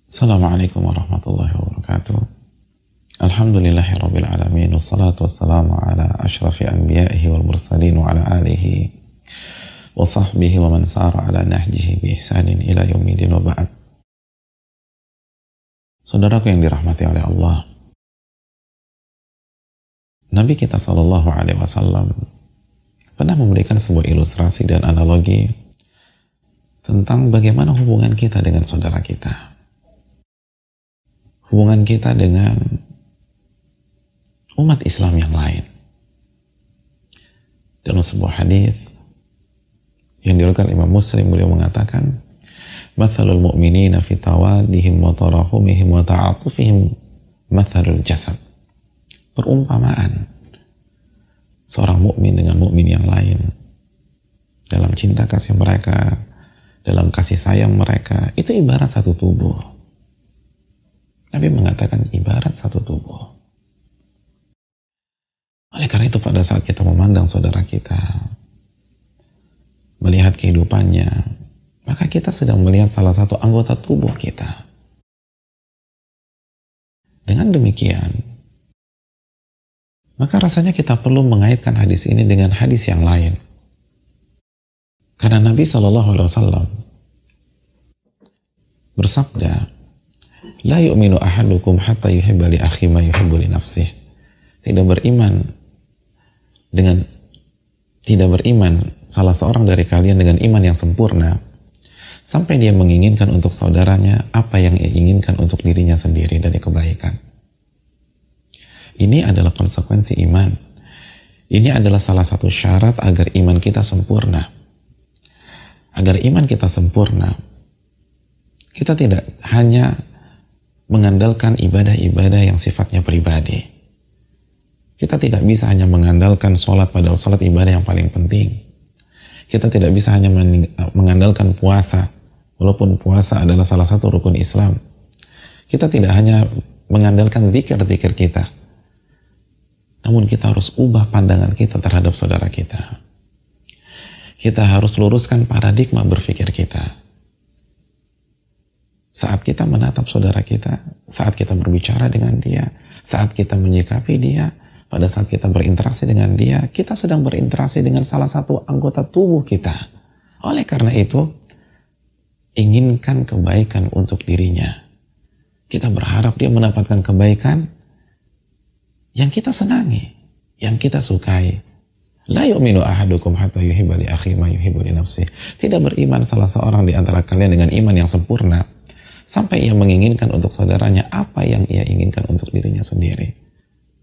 Assalamualaikum warahmatullahi wabarakatuh. Alhamdulillahirabbil alamin wassalatu wassalamu ala asyrafil anbiya'i wal mursalin wa ala alihi wa sahbihi wa man sara ala nahjihi bi ihsanin ila yaumil wa ba'd. Saudaraku yang dirahmati oleh Allah, Nabi kita sallallahu alaihi wasallam pernah memberikan sebuah ilustrasi dan analogi tentang bagaimana hubungan kita dengan saudara kita. Hubungan kita dengan umat Islam yang lain. Dalam sebuah hadis yang diriwayatkan Imam Muslim, beliau mengatakan, "Mathalul mu'minina fi tawaddihim wa tarahumihim wa ta'atufihim mathalul jasad." Perumpamaan seorang mukmin dengan mukmin yang lain dalam cinta kasih mereka, dalam kasih sayang mereka, itu ibarat satu tubuh. Nabi mengatakan ibarat satu tubuh. Oleh karena itu pada saat kita memandang saudara kita, melihat kehidupannya, maka kita sedang melihat salah satu anggota tubuh kita. Dengan demikian, maka rasanya kita perlu mengaitkan hadis ini dengan hadis yang lain. Karena Nabi SAW bersabda, "La yu'minu ahadukum hatta yuhibba li akhi ma yuhibbu li nafsih." Tidak beriman salah seorang dari kalian dengan iman yang sempurna sampai dia menginginkan untuk saudaranya apa yang ia inginkan untuk dirinya sendiri dari kebaikan. Ini adalah konsekuensi iman. Ini adalah salah satu syarat agar iman kita sempurna. Agar iman kita sempurna, kita tidak hanya mengandalkan ibadah-ibadah yang sifatnya pribadi. Kita tidak bisa hanya mengandalkan sholat, padahal sholat ibadah yang paling penting. Kita tidak bisa hanya mengandalkan puasa, walaupun puasa adalah salah satu rukun Islam. Kita tidak hanya mengandalkan zikir-zikir kita, namun kita harus ubah pandangan kita terhadap saudara kita. Kita harus luruskan paradigma berpikir kita. Saat kita menatap saudara kita, saat kita berbicara dengan dia, saat kita menyikapi dia, pada saat kita berinteraksi dengan dia, kita sedang berinteraksi dengan salah satu anggota tubuh kita. Oleh karena itu, inginkan kebaikan untuk dirinya. Kita berharap dia mendapatkan kebaikan yang kita senangi, yang kita sukai. La yu'minu ahadukum hatta yuhibba li akhi ma yuhibbu li nafsih. Tidak beriman salah seorang di antara kalian dengan iman yang sempurna sampai ia menginginkan untuk saudaranya apa yang ia inginkan untuk dirinya sendiri.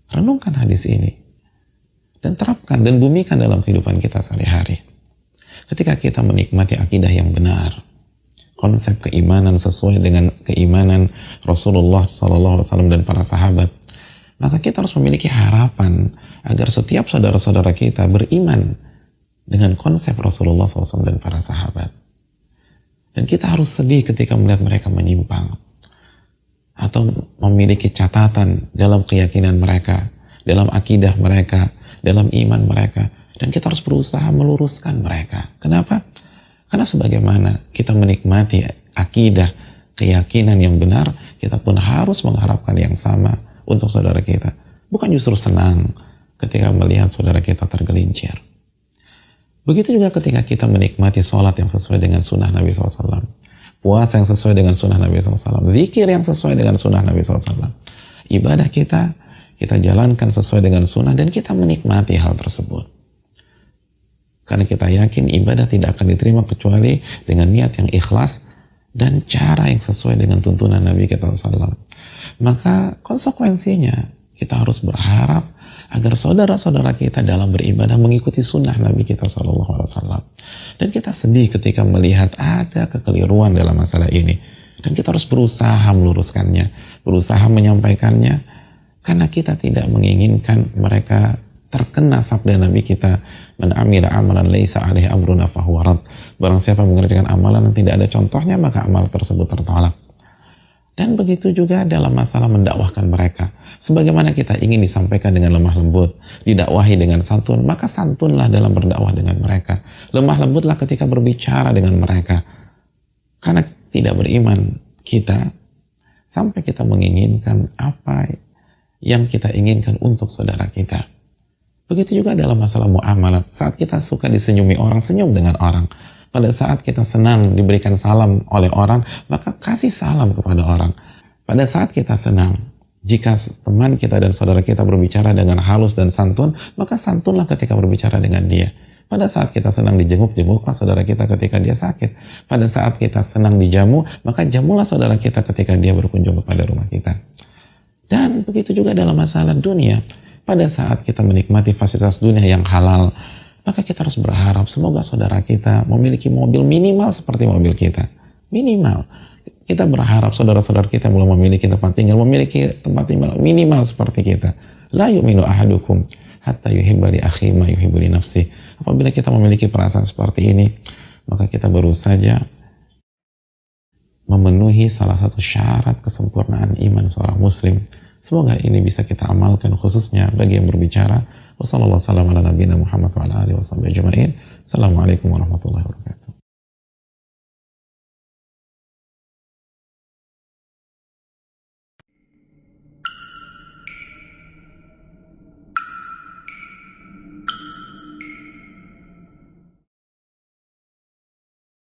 Renungkan hadis ini dan terapkan dan bumikan dalam kehidupan kita sehari-hari. Ketika kita menikmati akidah yang benar, konsep keimanan sesuai dengan keimanan Rasulullah SAW dan para sahabat, maka kita harus memiliki harapan agar setiap saudara-saudara kita beriman dengan konsep Rasulullah SAW dan para sahabat. Dan kita harus sedih ketika melihat mereka menyimpang atau memiliki catatan dalam keyakinan mereka, dalam akidah mereka, dalam iman mereka. Dan kita harus berusaha meluruskan mereka. Kenapa? Karena sebagaimana kita menikmati akidah, keyakinan yang benar, kita pun harus mengharapkan yang sama untuk saudara kita. Bukan justru senang ketika melihat saudara kita tergelincir. Begitu juga ketika kita menikmati sholat yang sesuai dengan sunnah Nabi SAW, puasa yang sesuai dengan sunnah Nabi SAW, zikir yang sesuai dengan sunnah Nabi SAW, ibadah kita jalankan sesuai dengan sunnah dan kita menikmati hal tersebut. Karena kita yakin ibadah tidak akan diterima kecuali dengan niat yang ikhlas dan cara yang sesuai dengan tuntunan Nabi kita SAW. Maka konsekuensinya kita harus berharap agar saudara-saudara kita dalam beribadah mengikuti sunnah Nabi kita SAW. Dan kita sedih ketika melihat ada kekeliruan dalam masalah ini. Dan kita harus berusaha meluruskannya, berusaha menyampaikannya, karena kita tidak menginginkan mereka terkena sabda Nabi kita, "Man amila amalan laisa alaihi amruna fahuwa rad." Barang siapa mengerjakan amalan yang tidak ada contohnya, maka amal tersebut tertolak. Dan begitu juga dalam masalah mendakwahkan mereka. Sebagaimana kita ingin disampaikan dengan lemah lembut, didakwahi dengan santun, maka santunlah dalam berdakwah dengan mereka. Lemah lembutlah ketika berbicara dengan mereka. Karena tidak beriman kita sampai kita menginginkan apa yang kita inginkan untuk saudara kita. Begitu juga dalam masalah muamalah. Saat kita suka disenyumi orang, senyum dengan orang. Pada saat kita senang diberikan salam oleh orang, maka kasih salam kepada orang. Pada saat kita senang, jika teman kita dan saudara kita berbicara dengan halus dan santun, maka santunlah ketika berbicara dengan dia. Pada saat kita senang dijenguk-jenguklah saudara kita ketika dia sakit. Pada saat kita senang dijamu, maka jamulah saudara kita ketika dia berkunjung kepada rumah kita. Dan begitu juga dalam masalah dunia. Pada saat kita menikmati fasilitas dunia yang halal, maka kita harus berharap semoga saudara kita memiliki mobil minimal seperti mobil kita. Minimal. Kita berharap saudara-saudara kita mulai memiliki tempat tinggal, memiliki tempat tinggal minimal seperti kita. La yu'minu ahadukum hatta yuhibba li akhihi ma yuhibbu li nafsihi. Apabila kita memiliki perasaan seperti ini, maka kita baru saja memenuhi salah satu syarat kesempurnaan iman seorang muslim. Semoga ini bisa kita amalkan khususnya bagi yang berbicara. Wassalamualaikum warahmatullahi wabarakatuh. Assalamualaikum warahmatullahi wabarakatuh.